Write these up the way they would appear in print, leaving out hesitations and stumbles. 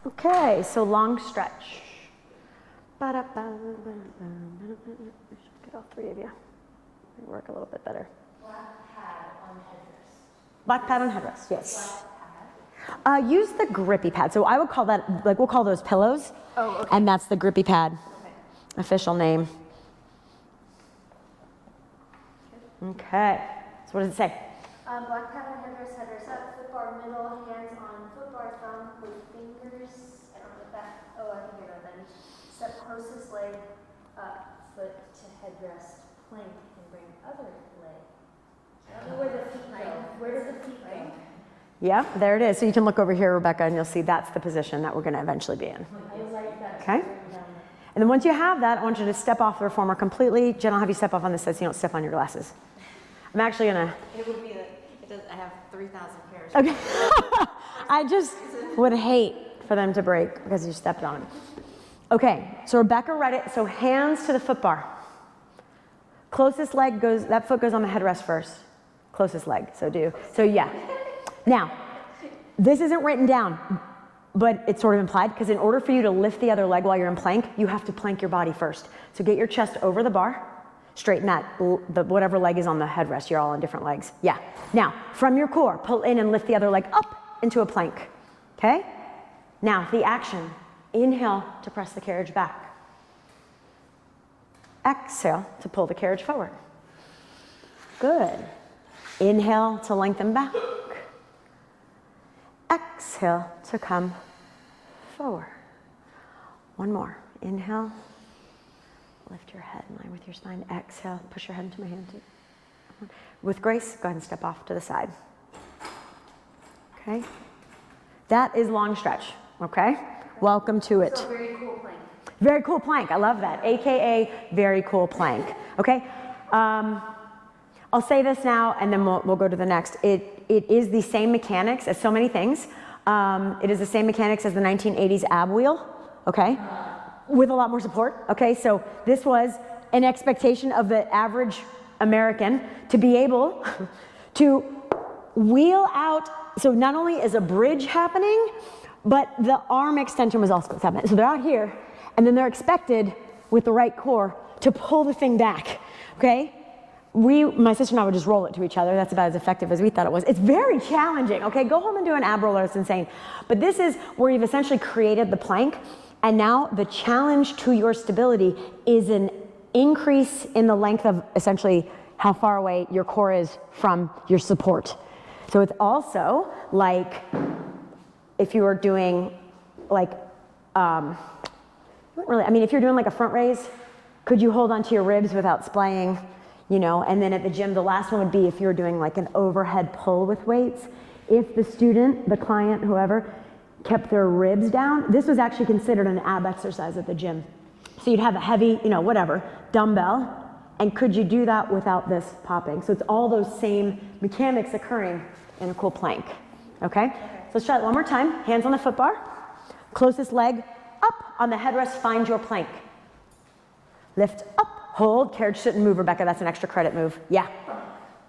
Okay, so long stretch. Get all three of you. Might work a little bit better. Black pad on headrest. Black pad on headrest, yes. Use the grippy pad. So I would call that, like we'll call those pillows. Oh, okay. And that's the grippy pad. Okay. Official name. Okay, so what does it say? Black pad on headrest, headrest up, foot bar middle, hands on foot bar, thumb with fingers. I don't know that. Oh, I think I know then. Step closest leg up, foot to headrest, plank, and bring other leg. I don't know where the feet go. Where does the feet go? Yeah, there it is. So you can look over here, Rebecca, and you'll see that's the position that we're going to eventually be in. Okay? And then once you have that, I want you to step off the reformer completely. Jen, I'll have you step off on this side so you don't step on your glasses. I'm actually going to... It would be I have 3,000 pairs. Okay. I just would hate for them to break because you stepped on them. Okay, so Rebecca read it. So hands to the foot bar. Closest leg goes, that foot goes on the headrest first. Closest leg, so yeah. Now, this isn't written down, but it's sort of implied because in order for you to lift the other leg while you're in plank, you have to plank your body first. So get your chest over the bar, straighten that, whatever leg is on the headrest, you're all on different legs. Yeah. Now, from your core, pull in and lift the other leg up into a plank. Okay? Now, the action. Inhale to press the carriage back. Exhale to pull the carriage forward. Good. Inhale to lengthen back. Exhale to come forward. One more. Inhale. Lift your head in line with your spine. Exhale. Push your head into my hand. With grace, go ahead and step off to the side. Okay? That is long stretch. Okay? Welcome to it. So very cool plank. Very cool plank. I love that. AKA very cool plank. Okay? I'll say this now and then we'll go to the next. It is the same mechanics as so many things. It is the same mechanics as the 1980s ab wheel. Okay? With a lot more support. Okay? So this was an expectation of the average American to be able to wheel out. So not only is a bridge happening, but the arm extension was also happening. So they're out here, and then they're expected, with the right core, to pull the thing back, okay? My sister and I would just roll it to each other. That's about as effective as we thought it was. It's very challenging, okay? Go home and do an ab roller, it's insane. But this is where you've essentially created the plank, and now the challenge to your stability is an increase in the length of essentially how far away your core is from your support. So it's also like if you were doing like, if you're doing like a front raise, could you hold onto your ribs without splaying, you know? And then at the gym, the last one would be if you're doing like an overhead pull with weights. If the student, the client, whoever, kept their ribs down, this was actually considered an ab exercise at the gym. So you'd have a heavy, dumbbell, and could you do that without this popping? So it's all those same mechanics occurring in a cool plank, okay? So let's try it one more time. Hands on the foot bar. Closest leg up on the headrest, find your plank. Lift up, hold, carriage shouldn't move, Rebecca, that's an extra credit move. Yeah.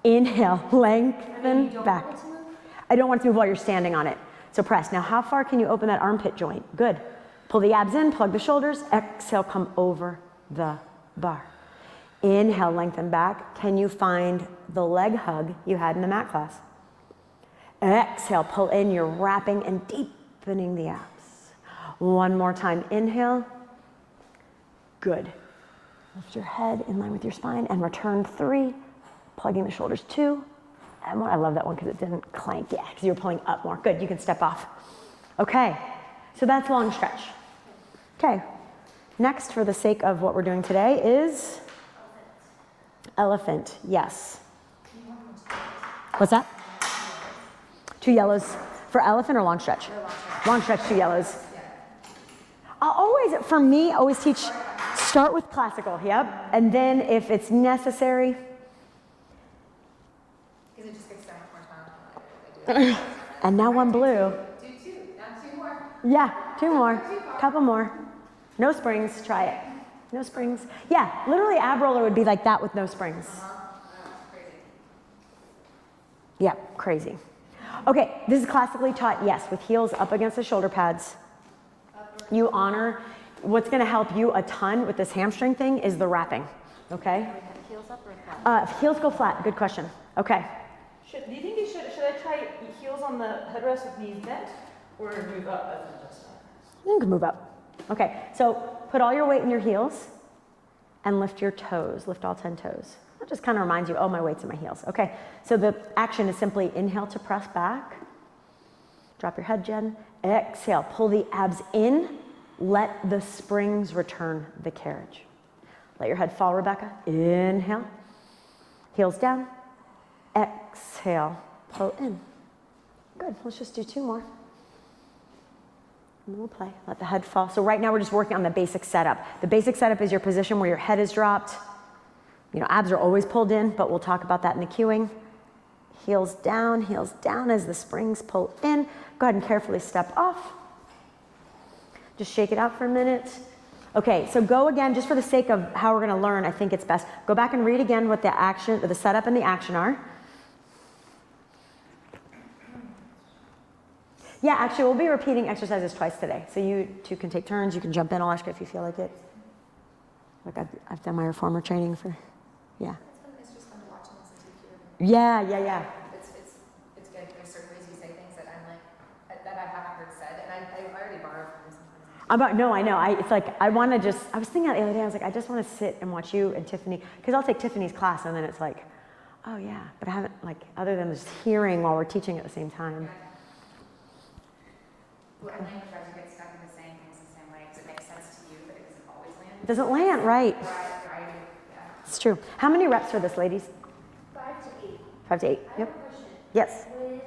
Inhale, lengthen back. I don't want it to move while you're standing on it. So press. Now how far can you open that armpit joint? Good. Pull the abs in, plug the shoulders, exhale, come over the bar. Inhale, lengthen back. Can you find the leg hug you had in the mat class? Exhale, pull in, you're wrapping and deepening the abs. One more time, inhale. Good. Lift your head in line with your spine and return 3, plugging the shoulders 2. And 1. I love that one because it didn't clank, yeah, because you were pulling up more. Good, you can step off. Okay, so that's long stretch. Okay, next for the sake of what we're doing today is elephant, yes. What's that? 2 yellows for elephant or long stretch? Long stretch, 2 yellows. I'll always teach, start with classical, yep. And then if it's necessary. Because it just gets so much more time. And now 1 blue. Do 2, now 2 more. Yeah, 2 more, couple more. No springs, try it. No springs. Yeah, literally ab roller would be like that with no springs. Crazy. Yeah, crazy. Okay, this is classically taught, yes, with heels up against the shoulder pads. you honor. What's gonna help you a ton with this hamstring thing is the wrapping, okay? Heels up or flat? Heels go flat, good question. Okay, Do you think should I try heels on the headrest with knees bent, or move up as an adjustment? you can move up. Okay, so put all your weight in your heels and lift your toes, lift all 10 toes. That just kind of reminds you, oh, my weight's in my heels. Okay, so the action is simply inhale to press back, drop your head, Jen, exhale, pull the abs in, let the springs return the carriage. Let your head fall, Rebecca, inhale, heels down, exhale, pull in. Good, let's just do 2 more. And then we'll play, let the head fall. So right now we're just working on the basic setup. The basic setup is your position where your head is dropped. You know, abs are always pulled in, but we'll talk about that in the cueing. Heels down as the springs pull in. Go ahead and carefully step off. Just shake it out for a minute. Okay, so go again, just for the sake of how we're gonna learn, I think it's best. Go back and read again what the action, the setup and the action are. Yeah, actually, we'll be repeating exercises twice today. So you 2 can take turns. You can jump in, Alaska, if you feel like it. Look, I've done my reformer training for, yeah. It's just fun to watch and listen to you. Yeah. It's good. There's certain ways you say things that I'm like, that I haven't heard said, and I already borrow from you sometimes. No, I know. It's like, I was thinking that the other day, I was like, I just want to sit and watch you and Tiffany, because I'll take Tiffany's class and then it's like, oh yeah, but I haven't, like, other than just hearing while we're teaching at the same time. Well, in language wise, you get stuck into saying things the same way because it makes sense to you, but it doesn't always land. It doesn't land, right? Right, yeah. It's true. How many reps for this, ladies? 5 to 8. 5 to 8. I have Yep. a question. Yes. When we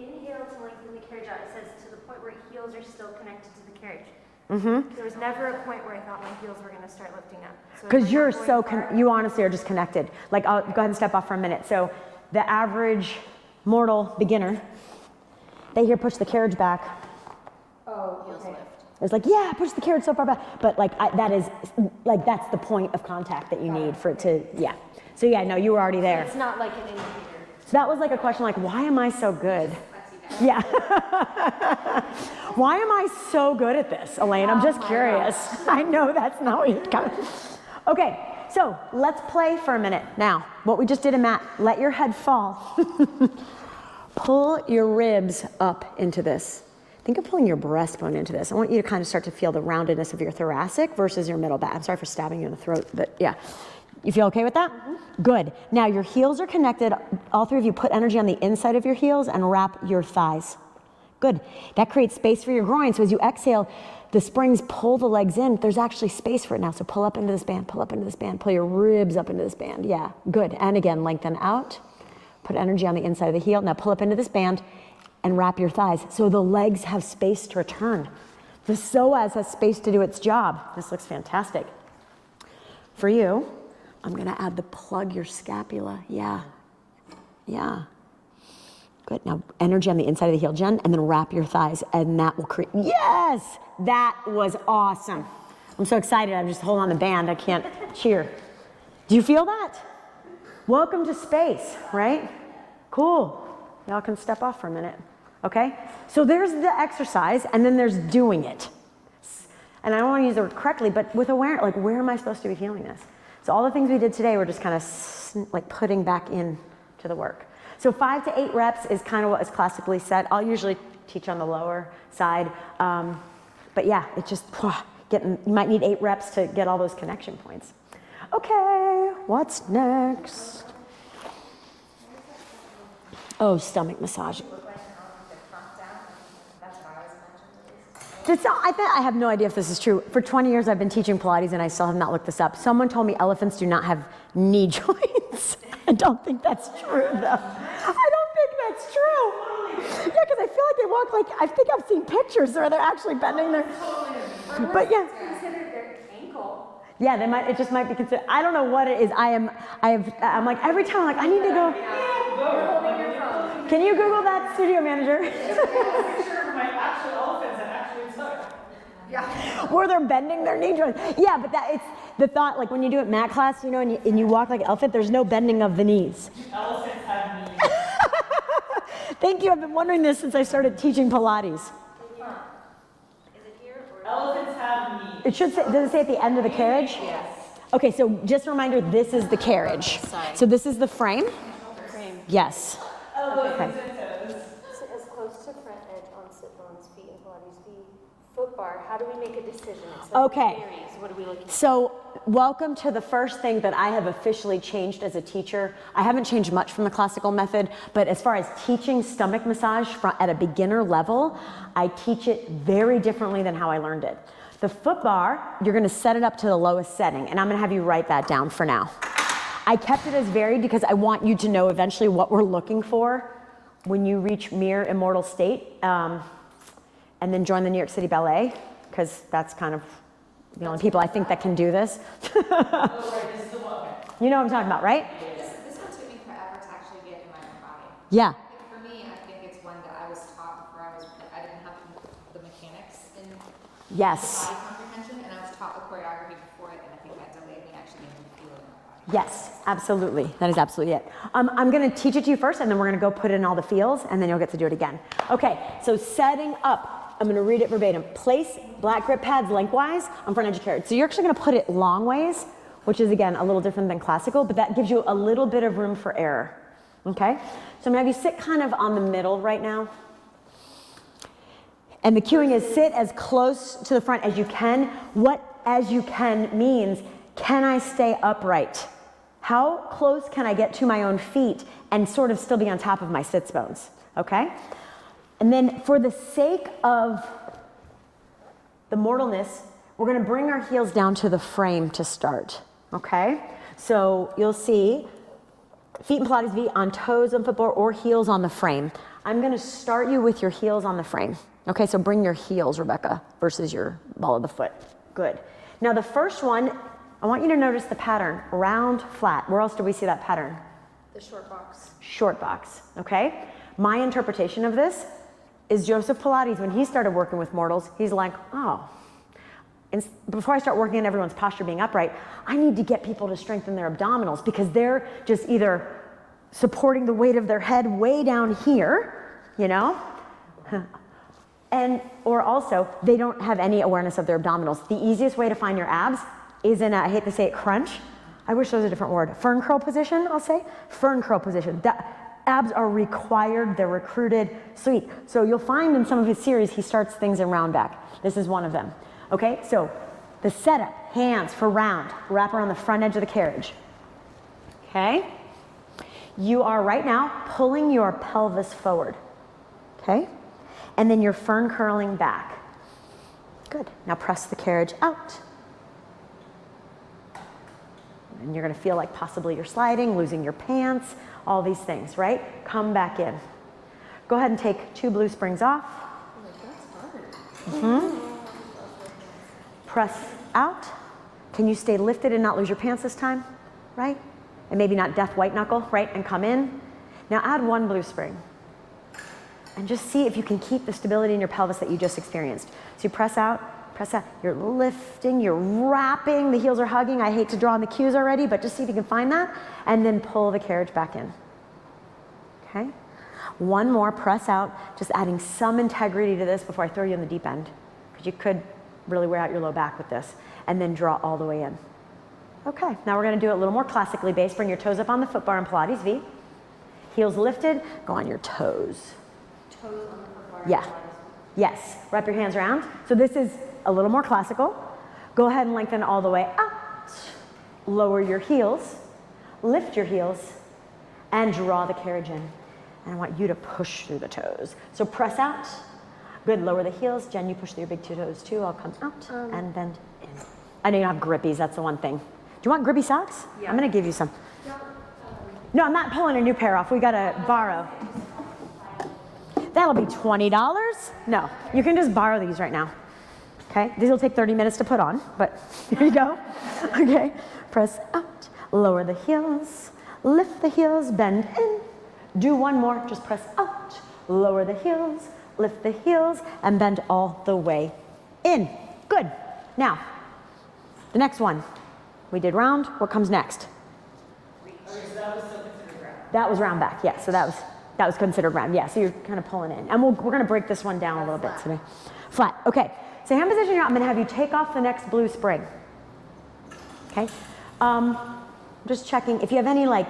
inhale to lengthen the carriage out, it says to the point where heels are still connected to the carriage. Mm-hmm. There was never a point where I thought my heels were going to start lifting up. So Because am I you're not so, going far? you honestly are just connected. Like, I'll go ahead and step off for a minute. So the average mortal beginner, they hear push the carriage back. Oh, okay. It's like, yeah, push the carriage so far back. But like, that's the point of contact that you need for it to, yeah. So yeah, no, you were already there. It's not like an indicator. So that was like a question like, why am I so good? Yeah. Why am I so good at this, Elaine? I'm just curious. I know that's not what you're coming. Okay, so let's play for a minute. Now, what we just did in mat, let your head fall. Pull your ribs up into this. Think of pulling your breastbone into this. I want you to kind of start to feel the roundedness of your thoracic versus your middle back. I'm sorry for stabbing you in the throat, but yeah. You feel okay with that? Mm-hmm. Good. Now your heels are connected. All 3 of you put energy on the inside of your heels and wrap your thighs. Good. That creates space for your groin. So as you exhale, the springs pull the legs in. There's actually space for it now. So pull up into this band, pull up into this band, pull your ribs up into this band. Yeah, good. And again, lengthen out. Put energy on the inside of the heel. Now pull up into this band and wrap your thighs. So the legs have space to return. The psoas has space to do its job. This looks fantastic. For you, I'm gonna add the plug your scapula. Yeah. Good, now energy on the inside of the heel, Jen, and then wrap your thighs, and that will create, yes! That was awesome. I'm so excited, I'm just holding on the band, I can't cheer. Do you feel that? Welcome to space, right? Cool, y'all can step off for a minute, okay? So there's the exercise, and then there's doing it. And I don't wanna use the word correctly, but with awareness, like where am I supposed to be feeling this? So all the things we did today were just kind of like putting back in to the work. So 5 to 8 reps is kind of what is classically set. I'll usually teach on the lower side. But yeah, it just, you might need 8 reps to get all those connection points. Okay, what's next? Oh, stomach massage. I have no idea if this is true. For 20 years I've been teaching Pilates and I still have not looked this up. Someone told me elephants do not have knee joints. I don't think that's true though. I don't think that's true. Yeah, because I feel like they walk like, I think I've seen pictures where they're actually bending their, but yeah. Consider their ankle. Yeah, they might, it just might be considered, I don't know what it is. I'm like, every time I'm like, I need to go. Can you Google that, studio manager? Yeah. Or they're bending their knee joints. Yeah, but that it's the thought, like when you do it mat class, you know, and you walk like an elephant, there's no bending of the knees. Elephants have knees. Thank you, I've been wondering this since I started teaching Pilates. Is it here or Elephants have meat. It should say, does it say at the end of the carriage? Yes. Okay, so just a reminder, this is the carriage. Sorry. So this is the frame? Frame. Yes. Okay. Sit as close to front edge on sit bones, feet and Pilates feet. Foot bar, how do we make a decision? It says it Okay. varies. What are we looking at? So welcome to the first thing that I have officially changed as a teacher. I haven't changed much from the classical method, but as far as teaching stomach massage at a beginner level, I teach it very differently than how I learned it. The foot bar, you're gonna set it up to the lowest setting, and I'm gonna have you write that down for now. I kept it as varied because I want you to know eventually what we're looking for when you reach mere immortal state, and then join the New York City Ballet, because that's kind of the only people I think that can do this. You know what I'm talking about, right? This one took me forever to actually get in my own body. Yeah. I think for me, I think it's one that I was taught before I didn't have the mechanics in Yes. body comprehension, and I was taught the choreography before it, and I think that delayed me actually getting to feel it in my body. Yes, absolutely. That is absolutely it. I'm going to teach it to you first, and then we're going to go put in all the feels, and then you'll get to do it again. Okay, so setting up. I'm going to read it verbatim. Place black grip pads lengthwise on front edge of carriage. So you're actually going to put it long ways, which is, again, a little different than classical, but that gives you a little bit of room for error. Okay? So I'm going to have you sit kind of on the middle right now. And the cueing is sit as close to the front as you can. What as you can means, can I stay upright? How close can I get to my own feet and sort of still be on top of my sits bones? Okay? And then for the sake of the mortalness, we're going to bring our heels down to the frame to start. Okay? So you'll see feet in Pilates V on toes on footboard or heels on the frame. I'm going to start you with your heels on the frame. Okay, so bring your heels, Rebecca, versus your ball of the foot. Good. Now the first one, I want you to notice the pattern. Round, flat. Where else do we see that pattern? The short box. Short box, okay? My interpretation of this is Joseph Pilates, when he started working with mortals, he's like, oh, and before I start working on everyone's posture being upright, I need to get people to strengthen their abdominals because they're just either supporting the weight of their head way down here, you know, and or also they don't have any awareness of their abdominals. The easiest way to find your abs is in a, I hate to say it, crunch. I wish there was a different word. Fern curl position, I'll say. Fern curl position. Abs are required, they're recruited, sweet. So you'll find in some of his series, he starts things in round back. This is one of them. Okay, so the setup, hands for round, wrap around the front edge of the carriage. Okay? You are right now pulling your pelvis forward. Okay? And then you're fern curling back. Good. Now press the carriage out. And you're gonna feel like possibly you're sliding, losing your pants, all these things, right? Come back in. Go ahead and take 2 blue springs off. Press out. Can you stay lifted and not lose your pants this time, right? And maybe not death white knuckle, right? And come in. Now add 1 blue spring. And just see if you can keep the stability in your pelvis that you just experienced. So you press out, you're lifting, you're wrapping, the heels are hugging. I hate to draw on the cues already, but just see if you can find that. And then pull the carriage back in. Okay? 1 more, press out, just adding some integrity to this before I throw you in the deep end. Because you could really wear out your low back with this. And then draw all the way in. Okay, now we're gonna do it a little more classically based. Bring your toes up on the foot bar in Pilates V. Heels lifted, go on your toes. Toes on the foot bar. Yeah. Yes, wrap your hands around. So this is a little more classical. Go ahead and lengthen all the way out. Lower your heels, lift your heels, and draw the carriage in. And I want you to push through the toes. So press out. Good, lower the heels. Jen, you push through your big 2 toes too. I'll come out and bend in. I know you don't have grippies, that's the one thing. Do you want grippy socks? Yeah. I'm gonna give you some. No, I'm not pulling a new pair off. We gotta borrow. That'll be $20. No, you can just borrow these right now. Okay, these will take 30 minutes to put on, but here you go. Okay, press out, lower the heels, lift the heels, bend in. Do 1 more, just press out, lower the heels, lift the heels, and bend all the way in. Good. Now, the next one. We did round, what comes next? Okay, so that was still considered round. That was round back, yeah, so that was considered round, yeah, so you're kind of pulling in. And we're gonna break this one down a little bit today. Flat, okay. So hand position here, I'm gonna have you take off the next blue spring. Okay? Just checking, if you have any like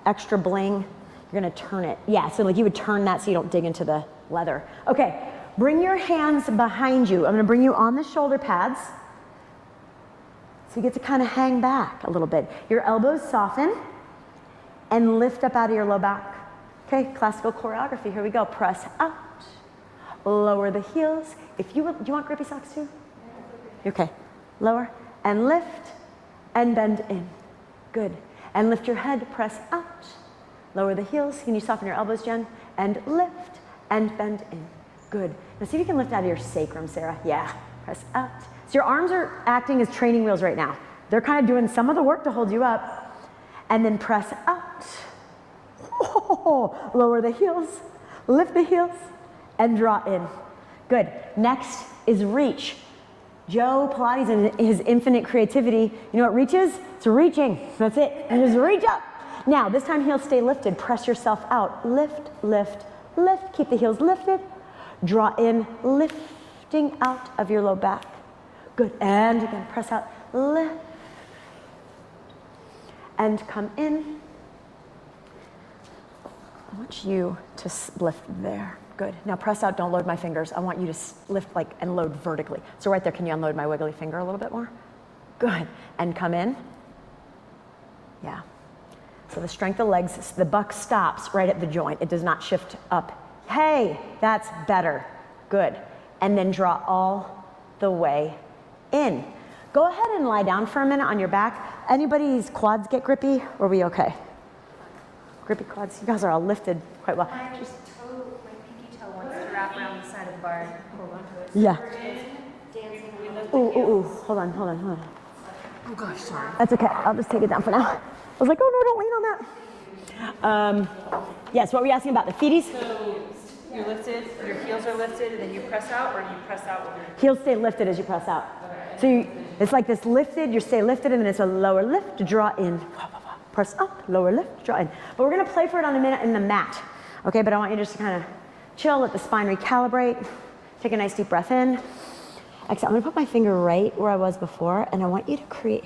extra bling, you're gonna turn it. Yeah, so like you would turn that so you don't dig into the leather. Okay, bring your hands behind you. I'm gonna bring you on the shoulder pads. So you get to kind of hang back a little bit. Your elbows soften and lift up out of your low back. Okay, classical choreography, here we go. Press out, lower the heels. If you do you want grippy socks too? Okay, lower and lift and bend in. Good. And lift your head, press out, lower the heels. Can you soften your elbows, Jen? And lift and bend in. Good. Now see if you can lift out of your sacrum, Sarah. Yeah, press out. So your arms are acting as training wheels right now. They're kind of doing some of the work to hold you up. And then press out. Oh, lower the heels, lift the heels, and draw in. Good. Next is reach. Joe Pilates and his infinite creativity, you know what reach is? It's reaching. That's it. And just reach up. Now, this time heels stay lifted. Press yourself out. Lift, lift, lift. Keep the heels lifted. Draw in, lifting out of your low back. Good. And again, press out, lift. And come in. I want you to lift there. Good. Now press out, don't load my fingers. I want you to lift like and load vertically. So right there, can you unload my wiggly finger a little bit more? Good. And come in. Yeah. So the strength of the legs, the buck stops right at the joint. It does not shift up. Hey, that's better. Good. And then draw all the way in. Go ahead and lie down for a minute on your back. Anybody's quads get grippy? Or are we okay? Grippy quads. You guys are all lifted quite well. My pinky toe wants to wrap around the side of the bar and hold on to it. Yeah. Dancing. Ooh, ooh, ooh. Hold on, hold on, hold on. Oh gosh, sorry. That's okay. I'll just take it down for now. I was like, oh no, don't lean on that. Yes, what were you asking about? The feeties? So you're lifted, your heels are lifted, and then you press out, or do you press out with your Heels stay lifted as you press out. So it's like this lifted, you stay lifted, and then it's a lower lift to draw in. Press up, lower lift, draw in. But we're gonna play for it on a minute in the mat. Okay, but I want you just to kind of chill, let the spine recalibrate. Take a nice deep breath in. Exhale, I'm gonna put my finger right where I was before, and I want you to create,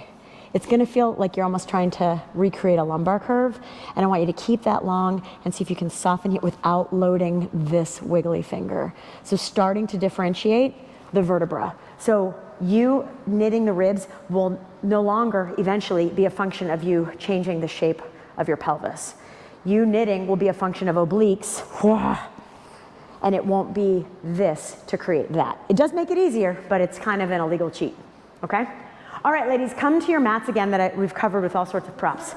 it's gonna feel like you're almost trying to recreate a lumbar curve, and I want you to keep that long and see if you can soften it without loading this wiggly finger. So starting to differentiate the vertebra. So you knitting the ribs will no longer eventually be a function of you changing the shape of your pelvis. You knitting will be a function of obliques, and it won't be this to create that. It does make it easier, but it's kind of an illegal cheat, okay? All right, ladies, come to your mats again that we've covered with all sorts of props.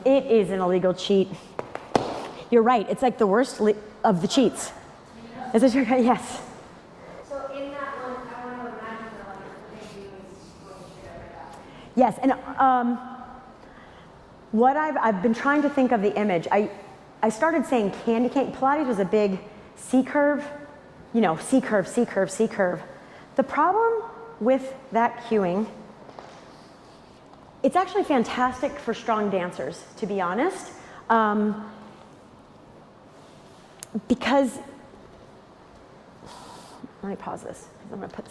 It is an illegal cheat. You're right, it's like the worst of the cheats. Is it true? Yes. So in that one, I want to imagine that like the baby was going straight up like that. Yes, and what I've been trying to think of the image. I started saying candy cane. Pilates was a big C curve, you know, C curve, C curve, C curve. The problem with that cueing, it's actually fantastic for strong dancers, to be honest, because, let me pause this, I'm gonna put